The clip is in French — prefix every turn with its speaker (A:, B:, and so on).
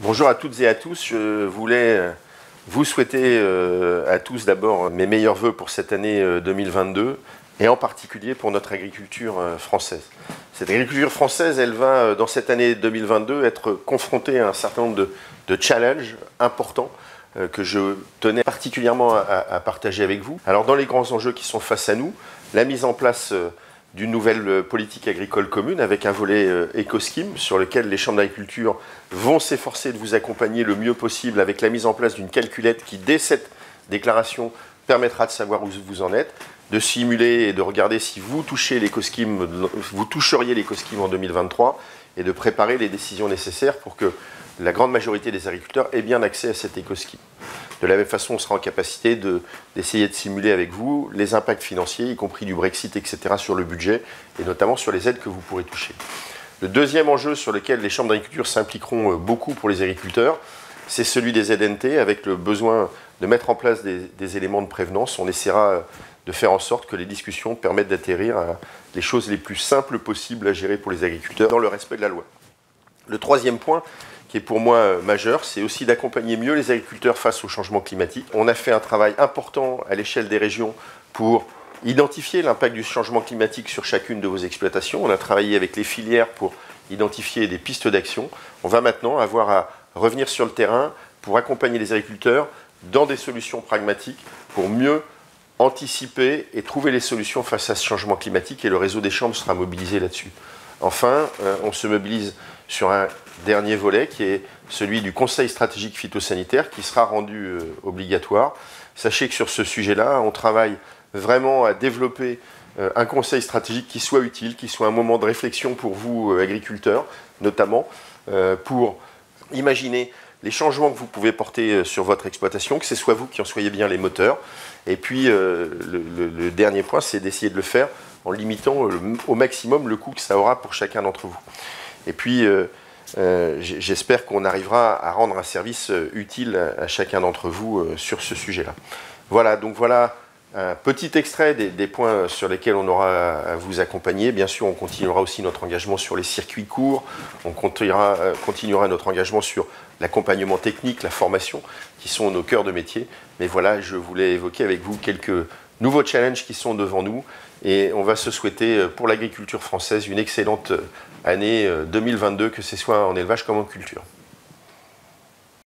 A: Bonjour à toutes et à tous, je voulais vous souhaiter à tous d'abord mes meilleurs vœux pour cette année 2022 et en particulier pour notre agriculture française. Cette agriculture française, elle va dans cette année 2022 être confrontée à un certain nombre de challenges importants que je tenais particulièrement à partager avec vous. Alors dans les grands enjeux qui sont face à nous, la mise en place d'une nouvelle politique agricole commune avec un volet éco-scheme sur lequel les chambres d'agriculture vont s'efforcer de vous accompagner le mieux possible avec la mise en place d'une calculette qui, dès cette déclaration, permettra de savoir où vous en êtes, de simuler et de regarder si vous toucheriez l'éco-scheme en 2023 et de préparer les décisions nécessaires pour que la grande majorité des agriculteurs aient bien accès à cet éco-scheme. De la même façon, on sera en capacité d'essayer de simuler avec vous les impacts financiers, y compris du Brexit, etc., sur le budget, et notamment sur les aides que vous pourrez toucher. Le deuxième enjeu sur lequel les chambres d'agriculture s'impliqueront beaucoup pour les agriculteurs, c'est celui des ZNT, avec le besoin de mettre en place des éléments de prévenance. On essaiera de faire en sorte que les discussions permettent d'atterrir à les choses les plus simples possibles à gérer pour les agriculteurs, dans le respect de la loi. Le troisième point, qui est pour moi majeur, c'est aussi d'accompagner mieux les agriculteurs face au changement climatique. On a fait un travail important à l'échelle des régions pour identifier l'impact du changement climatique sur chacune de vos exploitations. On a travaillé avec les filières pour identifier des pistes d'action. On va maintenant avoir à revenir sur le terrain pour accompagner les agriculteurs dans des solutions pragmatiques pour mieux anticiper et trouver les solutions face à ce changement climatique, et le réseau des chambres sera mobilisé là-dessus. Enfin, on se mobilise sur un dernier volet qui est celui du Conseil stratégique phytosanitaire qui sera rendu obligatoire. Sachez que sur ce sujet-là, on travaille vraiment à développer un conseil stratégique qui soit utile, qui soit un moment de réflexion pour vous, agriculteurs, notamment, pour imaginer les changements que vous pouvez porter sur votre exploitation, que ce soit vous qui en soyez bien les moteurs. Et puis, le dernier point, c'est d'essayer de le faire en limitant au maximum le coût que ça aura pour chacun d'entre vous. Et puis, j'espère qu'on arrivera à rendre un service utile à chacun d'entre vous sur ce sujet-là. Voilà, donc voilà un petit extrait des points sur lesquels on aura à vous accompagner. Bien sûr, on continuera aussi notre engagement sur les circuits courts, on continuera notre engagement sur l'accompagnement technique, la formation, qui sont nos cœurs de métier. Mais voilà, je voulais évoquer avec vous quelques nouveaux challenges qui sont devant nous, et on va se souhaiter pour l'agriculture française une excellente année 2022, que ce soit en élevage comme en culture.